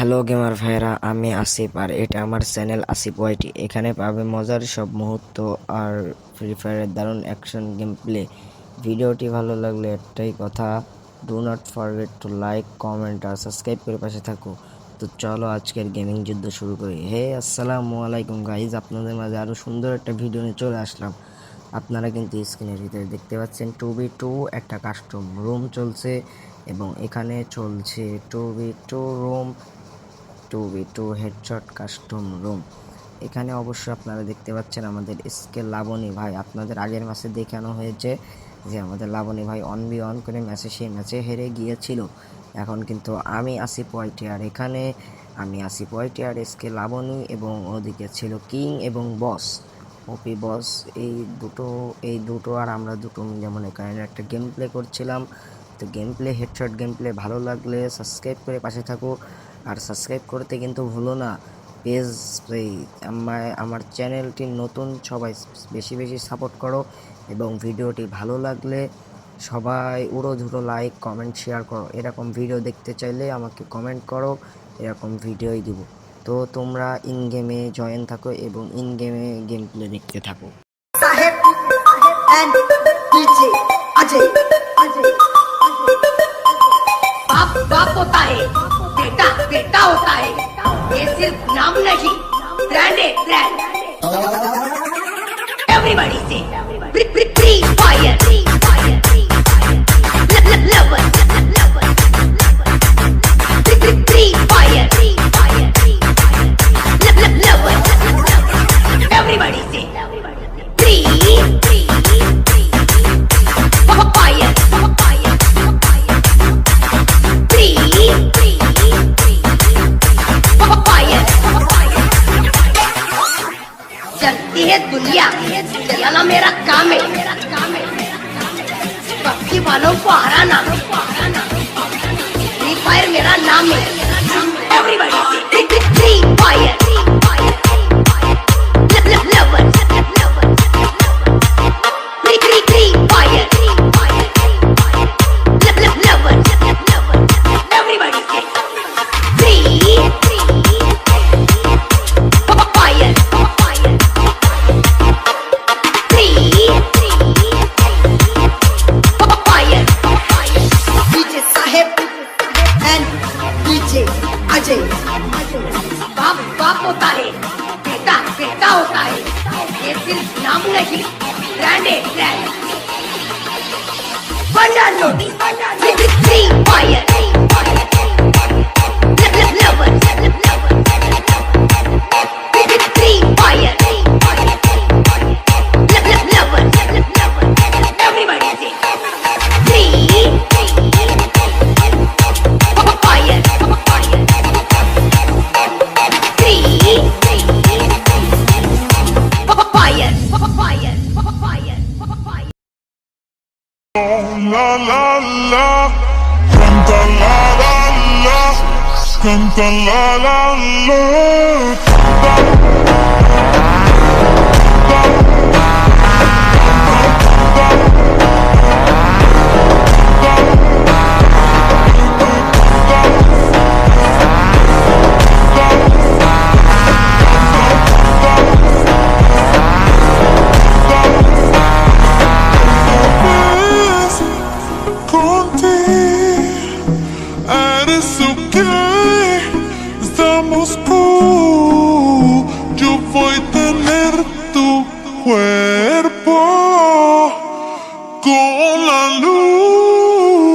Hello gamer ভাইরা, আমি আসিফ আর এটা আমার চ্যানেল আসিফ ওয়াইটি। এখানে পাবে মজার সব মুহূর্ত আর ফ্রি ফায়ারের দারুণ অ্যাকশন গেম প্লে। ভিডিওটি ভালো লাগলে একটাই কথা, do not forget to like, comment আর সাবস্ক্রাইব করে পাশে থাকো। তো চলো আজকের গেমিং যুদ্ধ শুরু করি। হে আসসালামু আলাইকুম গাইজ, আপনাদের মাঝে আরও সুন্দর একটা ভিডিও নিয়ে চলে আসলাম। আপনারা কিন্তু স্ক্রিনের ভিতরে দেখতে পাচ্ছেন 2v2 একটা কাস্টম রুম চলছে এবং এখানে চলছে 2v2 room, 2v2 headshot custom room. এখানে অবশ্য আপনারা দেখতে পাচ্ছেন আমাদের এসকে লাবণী ভাই। আপনাদের আগের ম্যাচে দেখানো হয়েছে যে আমাদের লাবণী ভাই 1v1 করে সেই ম্যাচে হেরে গিয়েছিল। এখন কিন্তু আমি আসিফ ওয়াইটি আর এখানে আমি আসিফ ওয়াইটি আর এসকে লাবণী এবং ওদিকে ছিল কিং এবং বস ওপি বস। এই দুটো আর আমরা দুটো মিলে মনে করেন একটা গেম প্লে করছিলাম। তো game play headshot game play ভালো লাগলে সাবস্ক্রাইব করে পাশে থাকো, আর সাবস্ক্রাইব করতে কিন্তু ভুলো না। আমার চ্যানেলটি নতুন, সবাই বেশি বেশি সাপোর্ট করো এবং ভিডিওটি ভালো লাগলে সবাই উড়ো লাইক কমেন্ট শেয়ার করো। এরকম ভিডিও দেখতে চাইলে আমাকে কমেন্ট করো, এরকম ভিডিওই দিব। তো তোমরা ইন গেমে জয়েন থাকো এবং ইন গেমে গেম প্লে দেখতে থাকো। साहेब एंड डीजे अजय बाप बाप होता है, बेटा बेटा होता है। ये सिर्फ नाम नहीं, ब्रांड है ब्रांड। एवरीबॉडी से free fire lover free fire lover. Everybody से चलती है दुनिया, चलाना मेरा काम है। पक्की वालों को हराना, फ्री फायर मेरा नाम है। Everybody free fire lover free fire lover. Everybody से free fire DJ Saheb and DJ Ajay बाप बाप होता है, बेटा बेटा होता है। ये सिर्फ नाम नहीं, ब्रांड है brand. Free fire lover free fire lover. Everybody से free fire La la la, canta la la la, canta la la la, eres okay, estamos cool. Yo voy a tener tu cuerpo con la luz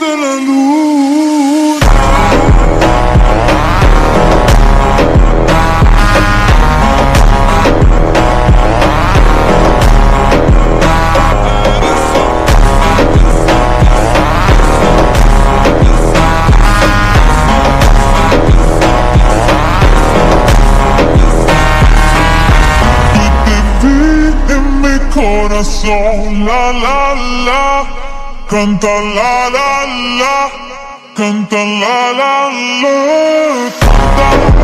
de la luna. Corazón, la la la, canta la la la, canta la la la, canta.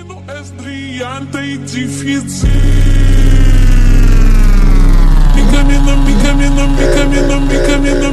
Cammino es brillante y difícil. Mi camino, mi camino, mi camino, mi camino,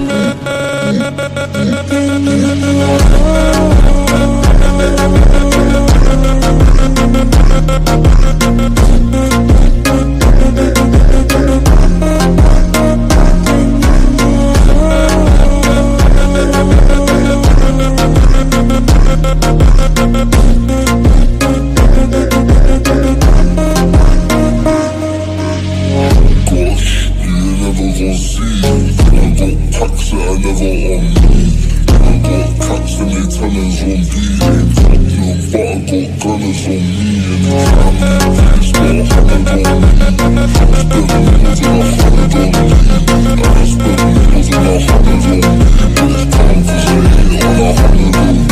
Gosh, you never gonna see. I got packs that are never on me. I got cats and they tellers on B. Ain't top no, but I got gunners on me. Anytime I spend $100 on me. I spend millions and $100 on me. I spend millions and $100 on me. When it's time to say, on $100 on me.